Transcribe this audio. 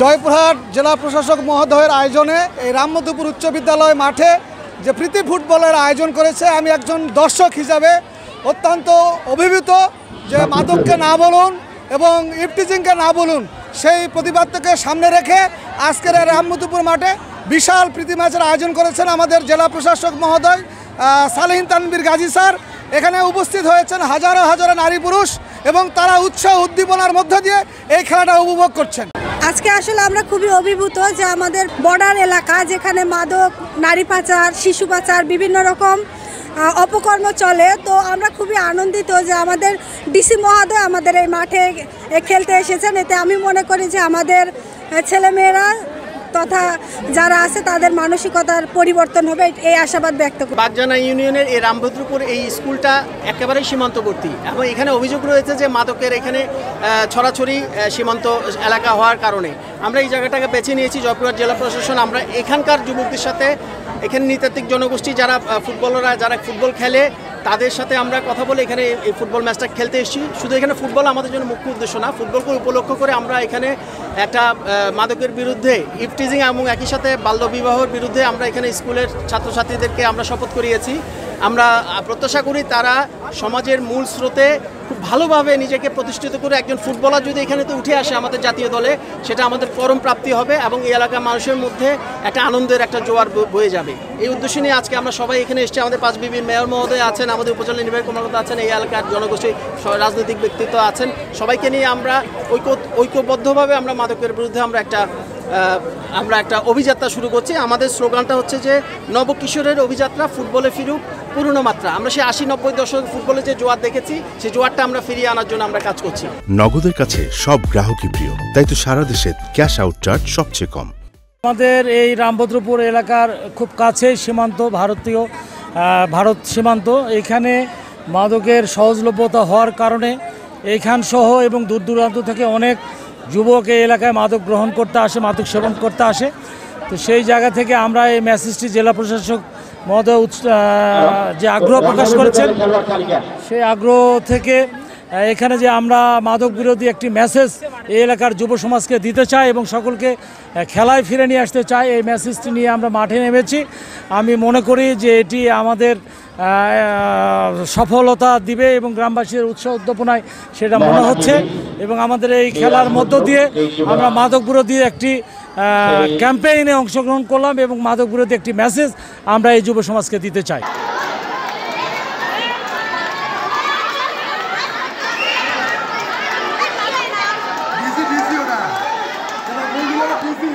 জয়পুরহাট জেলা প্রশাসক মহোদয়ের আয়োজনে এই রামমধুপুর উচ্চ বিদ্যালয় মাঠে যে প্রীতি ফুটবলের আয়োজন করেছে, আমি একজন দর্শক হিসাবে অত্যন্ত অভিভূত যে মাদককে না বলুন এবং ইফটিজিংকে না বলুন, সেই প্রতিবাদকে সামনে রেখে আজকের রামমধুপুর মাঠে বিশাল প্রীতি ম্যাচের আয়োজন করেছেন আমাদের জেলা প্রশাসক মহোদয় সালেহিন তানভীর গাজী স্যার। এখানে উপস্থিত হয়েছেন হাজারো হাজারো নারী পুরুষ এবং তারা উৎসাহ উদ্দীপনার মধ্য দিয়ে এই খেলাটা উপভোগ করছেন। আজকে আসলে আমরা খুবই অভিভূত যে আমাদের বর্ডার এলাকা, যেখানে মাদক, নারী পাচার, শিশু পাচার, বিভিন্ন রকম অপকর্ম চলে, তো আমরা খুবই আনন্দিত যে আমাদের ডিসি মহোদয় আমাদের এই মাঠে খেলতে এসেছেন। এতে আমি মনে করি যে আমাদের ছেলেমেয়েরা তথা যারা আছে তাদের মানসিকতার পরিবর্তন হবে, এই আশাবাদ ব্যক্ত করি। বাগজানা ইউনিয়নের এই রামভদ্রপুর এই স্কুলটা একেবারে সীমান্তবর্তী এবং এখানে অভিযোগ রয়েছে যে মাদকের এখানে ছড়াছড়ি সীমান্ত এলাকা হওয়ার কারণে আমরা এই জায়গাটাকে বেছে নিয়েছি। জয়পুরহাট জেলা প্রশাসন আমরা এখানকার যুবকদের সাথে, এখানে নৃতাত্ত্বিক জনগোষ্ঠী যারা ফুটবলাররা যারা ফুটবল খেলে তাদের সাথে আমরা কথা বলে এখানে এই ফুটবল ম্যাচটা খেলতে এসেছি। শুধু এখানে ফুটবল আমাদের জন্য মুখ্য উদ্দেশ্য না, ফুটবলকে উপলক্ষ করে আমরা এখানে একটা মাদকের বিরুদ্ধে, ইফটিজিং এবং একই সাথে বাল্যবিবাহের বিরুদ্ধে আমরা এখানে স্কুলের ছাত্রছাত্রীদেরকে আমরা শপথ করিয়েছি। আমরা প্রত্যাশা করি তারা সমাজের মূল স্রোতে খুব ভালোভাবে নিজেকে প্রতিষ্ঠিত করে একজন ফুটবলার যদি এখানে তো উঠে আসে আমাদের জাতীয় দলে, সেটা আমাদের পরম প্রাপ্তি হবে এবং এই এলাকার মানুষের মধ্যে একটা আনন্দের একটা জোয়ার বয়ে যাবে। এই উদ্দেশ্য নিয়ে আজকে আমরা সবাই এখানে এসেছি। আমাদের 5 বিবির মেয়র মহোদয় আছেন, আমাদের উপজেলা নির্বাহী কর্মকর্তা আছেন, এই এলাকার জনগোষ্ঠী রাজনৈতিক ব্যক্তিত্ব আছেন, সবাইকে নিয়ে আমরা ঐক্যবদ্ধভাবে আমরা মাদকের বিরুদ্ধে আমরা একটা অভিযাত্রা শুরু করছি। আমাদের স্লোগানটা হচ্ছে যে নবকিশোরের অভিযাত্রা, ফুটবলে ফিরুক পুরনো মাত্রা। আমরা সেই 80-90 দশক ফুটবলে যে জোয়ার দেখেছি, সেই জোয়ারটা আমরা ফিরিয়ে আনার জন্য আমরা কাজ করছি। নগদের কাছে সব গ্রাহকই প্রিয়, তাই তো সারা দেশে ক্যাশ আউট চার্জ সবচেয়ে কম। আমাদের এই রামভদ্রপুর এলাকার খুব কাছেই সীমান্ত, ভারত সীমান্ত। এখানে মাদকের সহজলভ্যতা হওয়ার কারণে এইখান সহ এবং দূর দূরান্ত থেকে অনেক যুবক এই এলাকায় মাদক গ্রহণ করতে আসে, মাদক সেবন করতে আসে। তো সেই জায়গা থেকে আমরা এই মেসেজটি জেলা প্রশাসক মহোদয় যে আগ্রহ প্রকাশ করেছেন, সেই আগ্রহ থেকে এখানে যে আমরা মাদক বিরোধী একটি মেসেজ এই এলাকার যুব সমাজকে দিতে চাই এবং সকলকে খেলায় ফিরে নিয়ে আসতে চাই, এই মেসেজটি নিয়ে আমরা মাঠে নেমেছি। আমি মনে করি যে এটি আমাদের সফলতা দিবে এবং গ্রামবাসীর উৎসাহ উদ্দীপনায় সেটা মনে হচ্ছে। এবং আমাদের এই খেলার মধ্য দিয়ে আমরা মাদক বিরোধী একটি ক্যাম্পেইনে অংশগ্রহণ করলাম এবং মাদক বিরোধী একটি মেসেজ আমরা এই যুব সমাজকে দিতে চাই। Easy, oda. Kalau mau juga easy.